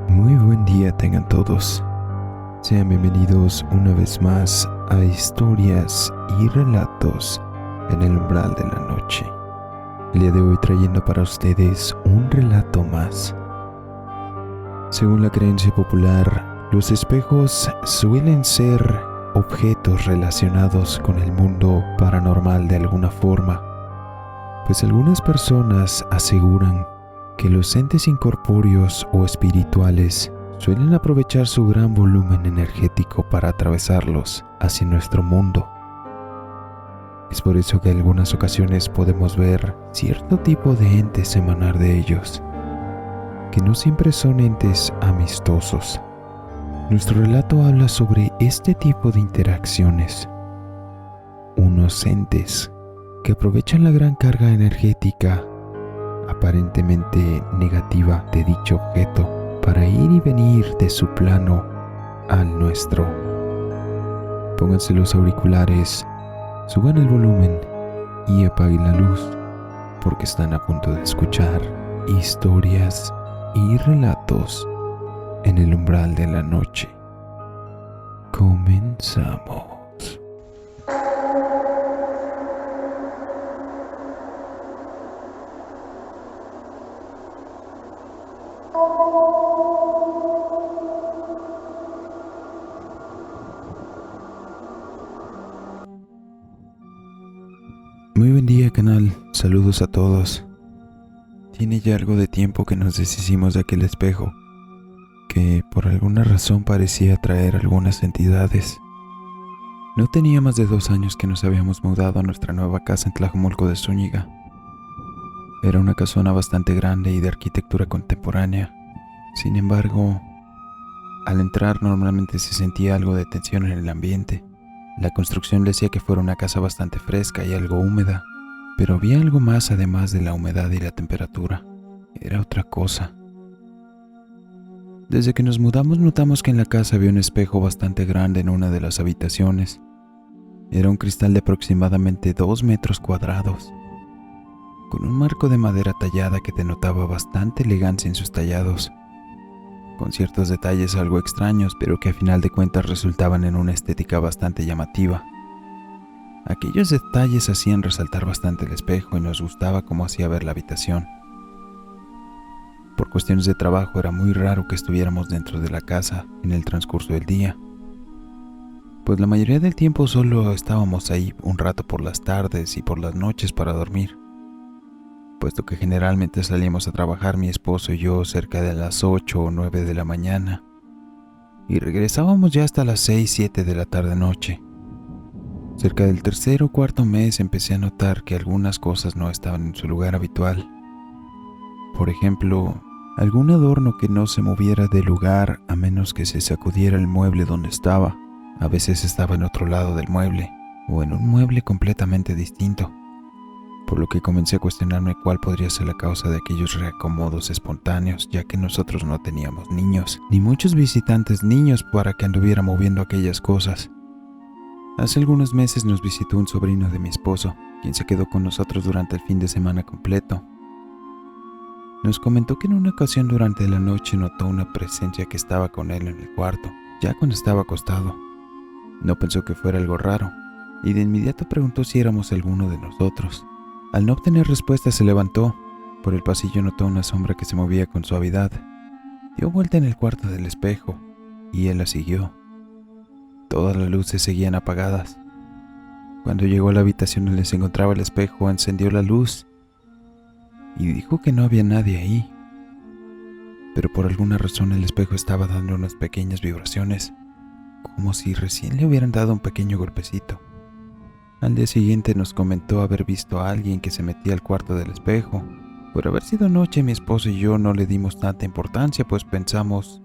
Muy buen día tengan todos. Sean bienvenidos una vez más a Historias y Relatos en el Umbral de la Noche. El día de hoy trayendo para ustedes un relato más. Según la creencia popular, los espejos suelen ser objetos relacionados con el mundo paranormal de alguna forma, pues algunas personas aseguran que los entes incorpóreos o espirituales suelen aprovechar su gran volumen energético para atravesarlos hacia nuestro mundo. Es por eso que en algunas ocasiones podemos ver cierto tipo de entes emanar de ellos, que no siempre son entes amistosos. Nuestro relato habla sobre este tipo de interacciones. Unos entes que aprovechan la gran carga energética aparentemente negativa de dicho objeto para ir y venir de su plano al nuestro. Pónganse los auriculares, suban el volumen y apaguen la luz, porque están a punto de escuchar historias y relatos en el umbral de la noche. Comenzamos. Muy buen día, canal, saludos a todos. Tiene ya algo de tiempo que nos deshicimos de aquel espejo, que por alguna razón parecía atraer algunas entidades. No tenía más de 2 años que nos habíamos mudado a nuestra nueva casa en Tlajomulco de Zúñiga. Era una casona bastante grande y de arquitectura contemporánea. Sin embargo, al entrar normalmente se sentía algo de tensión en el ambiente. La construcción decía que fuera una casa bastante fresca y algo húmeda, pero había algo más además de la humedad y la temperatura. Era otra cosa. Desde que nos mudamos notamos que en la casa había un espejo bastante grande en una de las habitaciones. Era un cristal de aproximadamente 2 metros cuadrados, con un marco de madera tallada que denotaba bastante elegancia en sus tallados, con ciertos detalles algo extraños, pero que a final de cuentas resultaban en una estética bastante llamativa. Aquellos detalles hacían resaltar bastante el espejo y nos gustaba cómo hacía ver la habitación. Por cuestiones de trabajo era muy raro que estuviéramos dentro de la casa en el transcurso del día, pues la mayoría del tiempo solo estábamos ahí un rato por las tardes y por las noches para dormir, puesto que generalmente salíamos a trabajar mi esposo y yo cerca de las 8 o 9 de la mañana y regresábamos ya hasta las 6, 7 de la tarde-noche. Cerca del tercer o cuarto mes empecé a notar que algunas cosas no estaban en su lugar habitual. Por ejemplo, algún adorno que no se moviera del lugar a menos que se sacudiera el mueble donde estaba. A veces estaba en otro lado del mueble o en un mueble completamente distinto, por lo que comencé a cuestionarme cuál podría ser la causa de aquellos reacomodos espontáneos, ya que nosotros no teníamos niños, ni muchos visitantes niños para que anduviera moviendo aquellas cosas. Hace algunos meses nos visitó un sobrino de mi esposo, quien se quedó con nosotros durante el fin de semana completo. Nos comentó que en una ocasión durante la noche notó una presencia que estaba con él en el cuarto, ya cuando estaba acostado. No pensó que fuera algo raro, y de inmediato preguntó si éramos alguno de nosotros. Al no obtener respuesta se levantó. Por el pasillo notó una sombra que se movía con suavidad. Dio vuelta en el cuarto del espejo y él la siguió. Todas las luces seguían apagadas. Cuando llegó a la habitación donde se encontraba el espejo, encendió la luz y dijo que no había nadie ahí. Pero por alguna razón el espejo estaba dando unas pequeñas vibraciones, como si recién le hubieran dado un pequeño golpecito. Al día siguiente nos comentó haber visto a alguien que se metía al cuarto del espejo. Por haber sido noche, mi esposo y yo no le dimos tanta importancia, pues pensamos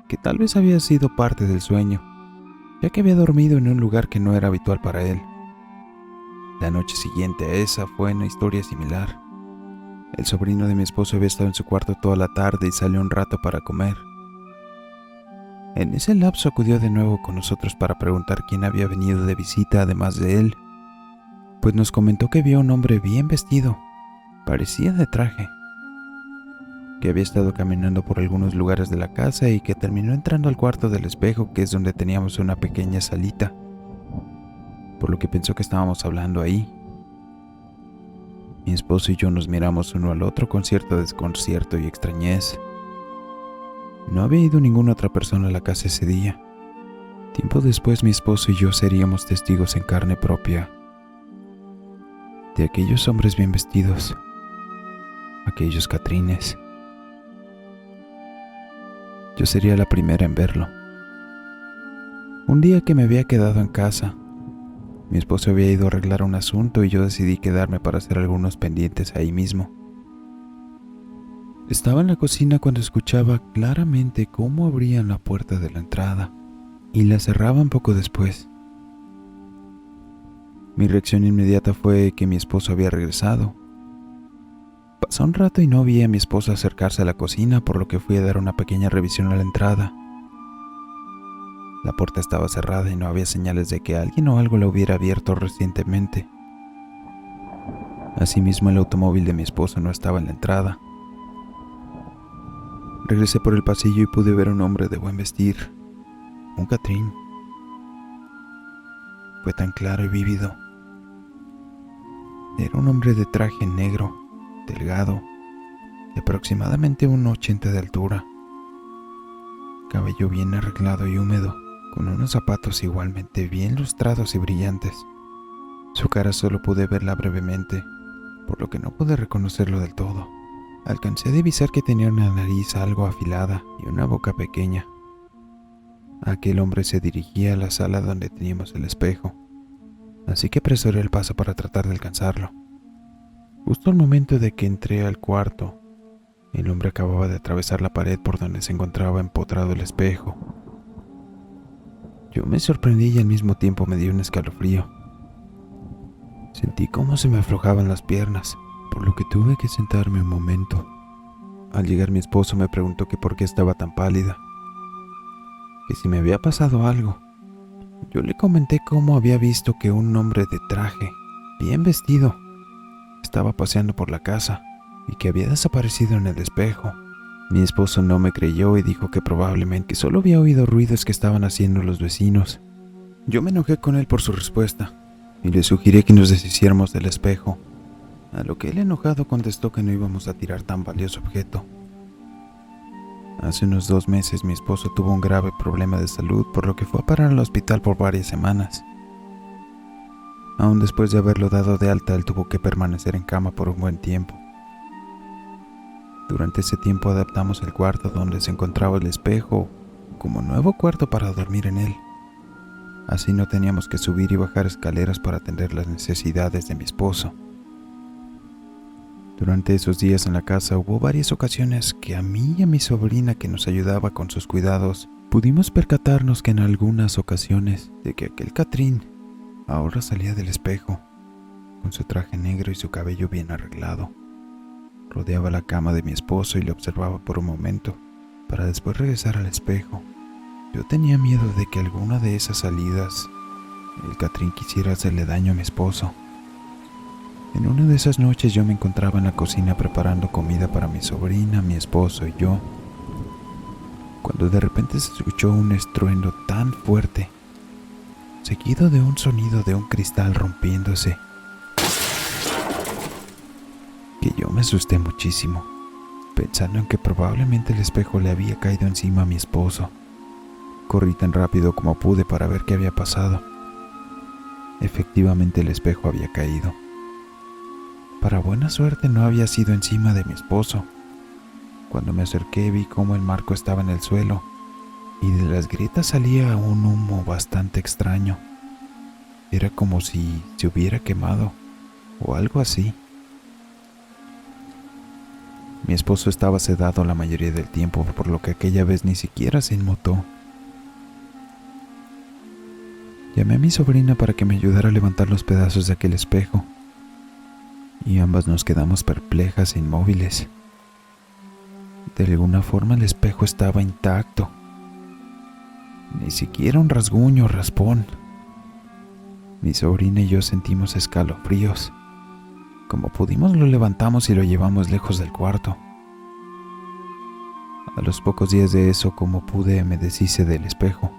que tal vez había sido parte del sueño, ya que había dormido en un lugar que no era habitual para él. La noche siguiente a esa fue una historia similar. El sobrino de mi esposo había estado en su cuarto toda la tarde y salió un rato para comer. En ese lapso acudió de nuevo con nosotros para preguntar quién había venido de visita además de él, pues nos comentó que vio un hombre bien vestido, parecía de traje, que había estado caminando por algunos lugares de la casa y que terminó entrando al cuarto del espejo, que es donde teníamos una pequeña salita, por lo que pensó que estábamos hablando ahí. Mi esposo y yo nos miramos uno al otro con cierto desconcierto y extrañez. No había ido ninguna otra persona a la casa ese día. Tiempo después mi esposo y yo seríamos testigos en carne propia de aquellos hombres bien vestidos, aquellos catrines. Yo sería la primera en verlo. Un día que me había quedado en casa, mi esposo había ido a arreglar un asunto y yo decidí quedarme para hacer algunos pendientes ahí mismo. Estaba en la cocina cuando escuchaba claramente cómo abrían la puerta de la entrada y la cerraban poco después. Mi reacción inmediata fue que mi esposo había regresado. Pasó un rato y no vi a mi esposo acercarse a la cocina, por lo que fui a dar una pequeña revisión a la entrada. La puerta estaba cerrada y no había señales de que alguien o algo la hubiera abierto recientemente. Asimismo, el automóvil de mi esposo no estaba en la entrada. Regresé por el pasillo y pude ver a un hombre de buen vestir, un catrín. Fue tan claro y vívido. Era un hombre de traje negro, delgado, de aproximadamente 1,80 de altura, cabello bien arreglado y húmedo, con unos zapatos igualmente bien lustrados y brillantes. Su cara solo pude verla brevemente, por lo que no pude reconocerlo del todo. Alcancé a divisar que tenía una nariz algo afilada y una boca pequeña. Aquel hombre se dirigía a la sala donde teníamos el espejo, así que apresuré el paso para tratar de alcanzarlo. Justo al momento de que entré al cuarto, el hombre acababa de atravesar la pared por donde se encontraba empotrado el espejo. Yo me sorprendí y al mismo tiempo me dio un escalofrío. Sentí cómo se me aflojaban las piernas, por lo que tuve que sentarme un momento. Al llegar mi esposo me preguntó que por qué estaba tan pálida, que si me había pasado algo. Yo le comenté cómo había visto que un hombre de traje, bien vestido, estaba paseando por la casa y que había desaparecido en el espejo. Mi esposo no me creyó y dijo que probablemente solo había oído ruidos que estaban haciendo los vecinos. Yo me enojé con él por su respuesta y le sugerí que nos deshiciéramos del espejo, a lo que él enojado contestó que no íbamos a tirar tan valioso objeto. Hace unos 2 meses mi esposo tuvo un grave problema de salud, por lo que fue a parar al hospital por varias semanas. Aún después de haberlo dado de alta, él tuvo que permanecer en cama por un buen tiempo. Durante ese tiempo adaptamos el cuarto donde se encontraba el espejo como nuevo cuarto para dormir en él. Así no teníamos que subir y bajar escaleras para atender las necesidades de mi esposo. Durante esos días en la casa hubo varias ocasiones que a mí y a mi sobrina, que nos ayudaba con sus cuidados, pudimos percatarnos que en algunas ocasiones de que aquel catrín ahora salía del espejo con su traje negro y su cabello bien arreglado. Rodeaba la cama de mi esposo y le observaba por un momento, para después regresar al espejo. Yo tenía miedo de que alguna de esas salidas el catrín quisiera hacerle daño a mi esposo. En una de esas noches yo me encontraba en la cocina preparando comida para mi sobrina, mi esposo y yo, cuando de repente se escuchó un estruendo tan fuerte, seguido de un sonido de un cristal rompiéndose, que yo me asusté muchísimo, pensando en que probablemente el espejo le había caído encima a mi esposo. Corrí tan rápido como pude para ver qué había pasado. Efectivamente, el espejo había caído. Para buena suerte no había sido encima de mi esposo. Cuando me acerqué vi cómo el marco estaba en el suelo y de las grietas salía un humo bastante extraño. Era como si se hubiera quemado o algo así. Mi esposo estaba sedado la mayoría del tiempo, por lo que aquella vez ni siquiera se inmutó. Llamé a mi sobrina para que me ayudara a levantar los pedazos de aquel espejo, y ambas nos quedamos perplejas e inmóviles. De alguna forma el espejo estaba intacto. Ni siquiera un rasguño o raspón. Mi sobrina y yo sentimos escalofríos. Como pudimos lo levantamos y lo llevamos lejos del cuarto. A los pocos días de eso, como pude, me deshice del espejo.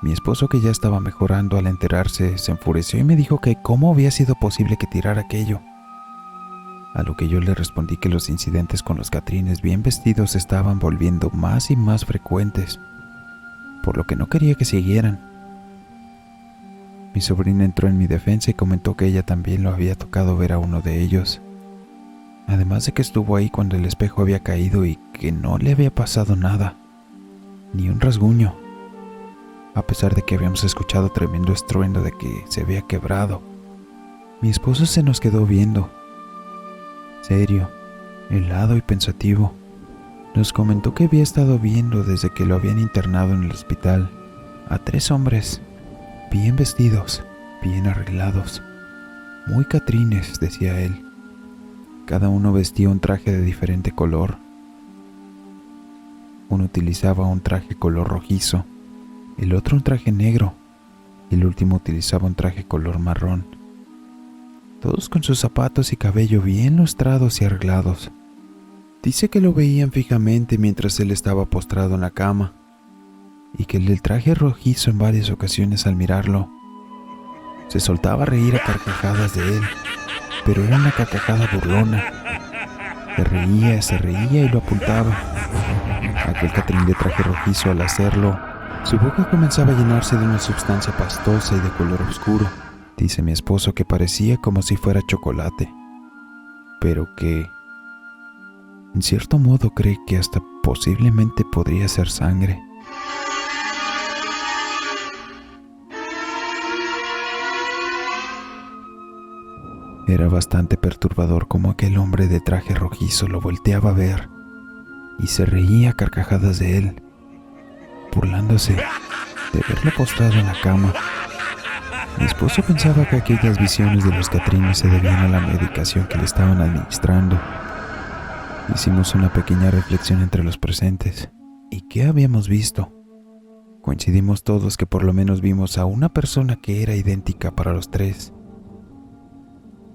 Mi esposo, que ya estaba mejorando al enterarse, se enfureció y me dijo que cómo había sido posible que tirara aquello. A lo que yo le respondí que los incidentes con los catrines bien vestidos se estaban volviendo más y más frecuentes, por lo que no quería que siguieran. Mi sobrina entró en mi defensa y comentó que ella también lo había tocado ver a uno de ellos, además de que estuvo ahí cuando el espejo había caído y que no le había pasado nada, ni un rasguño, a pesar de que habíamos escuchado tremendo estruendo de que se había quebrado. Mi esposo se nos quedó viendo, serio, helado y pensativo. Nos comentó que había estado viendo desde que lo habían internado en el hospital a 3 hombres, bien vestidos, bien arreglados, muy catrines, decía él. Cada uno vestía un traje de diferente color. Uno utilizaba un traje color rojizo, el otro un traje negro, y el último utilizaba un traje color marrón. Todos con sus zapatos y cabello bien lustrados y arreglados. Dice que lo veían fijamente mientras él estaba postrado en la cama, y que el del traje rojizo en varias ocasiones al mirarlo se soltaba a reír a carcajadas de él, pero era una carcajada burlona. Se reía y lo apuntaba. Aquel catrín de traje rojizo, al hacerlo, su boca comenzaba a llenarse de una sustancia pastosa y de color oscuro. Dice mi esposo que parecía como si fuera chocolate, pero que en cierto modo cree que hasta posiblemente podría ser sangre. Era bastante perturbador cómo aquel hombre de traje rojizo lo volteaba a ver y se reía a carcajadas de él, burlándose de verlo postrado en la cama. Mi esposo pensaba que aquellas visiones de los catrines se debían a la medicación que le estaban administrando. Hicimos una pequeña reflexión entre los presentes. ¿Y qué habíamos visto? Coincidimos todos que por lo menos vimos a una persona que era idéntica para los 3.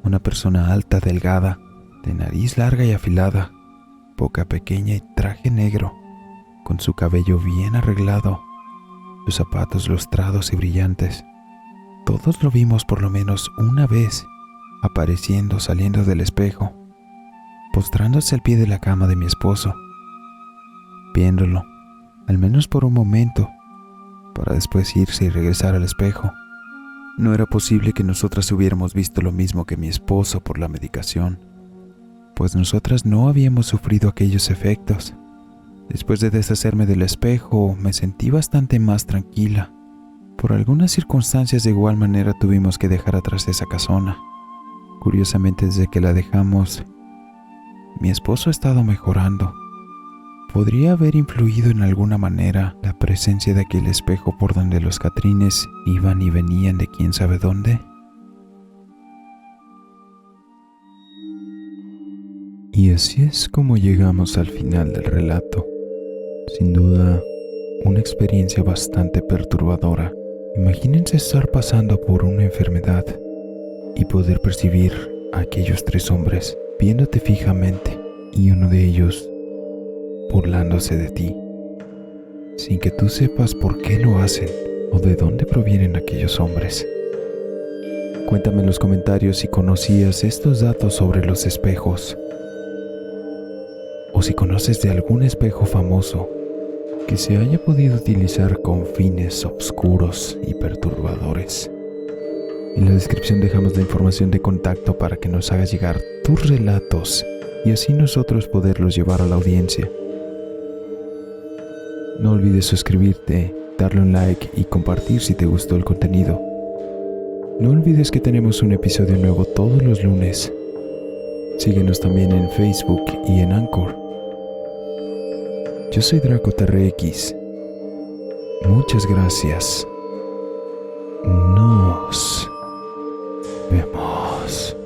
Una persona alta, delgada, de nariz larga y afilada, boca pequeña y traje negro, con su cabello bien arreglado, sus zapatos lustrados y brillantes. Todos lo vimos por lo menos una vez, apareciendo, saliendo del espejo, postrándose al pie de la cama de mi esposo, viéndolo, al menos por un momento, para después irse y regresar al espejo. No era posible que nosotras hubiéramos visto lo mismo que mi esposo por la medicación, pues nosotras no habíamos sufrido aquellos efectos. Después de deshacerme del espejo, me sentí bastante más tranquila. Por algunas circunstancias de igual manera tuvimos que dejar atrás esa casona. Curiosamente, desde que la dejamos, mi esposo ha estado mejorando. ¿Podría haber influido en alguna manera la presencia de aquel espejo por donde los catrines iban y venían de quién sabe dónde? Y así es como llegamos al final del relato. Sin duda, una experiencia bastante perturbadora. Imagínense estar pasando por una enfermedad y poder percibir a aquellos 3 hombres viéndote fijamente y uno de ellos burlándose de ti, sin que tú sepas por qué lo hacen o de dónde provienen aquellos hombres. Cuéntame en los comentarios si conocías estos datos sobre los espejos, o si conoces de algún espejo famoso que se haya podido utilizar con fines oscuros y perturbadores. En la descripción dejamos la información de contacto para que nos hagas llegar tus relatos y así nosotros poderlos llevar a la audiencia. No olvides suscribirte, darle un like y compartir si te gustó el contenido. No olvides que tenemos un episodio nuevo todos los lunes. Síguenos también en Facebook y en Anchor. Yo soy DracoTRX. Muchas gracias. Nos vemos.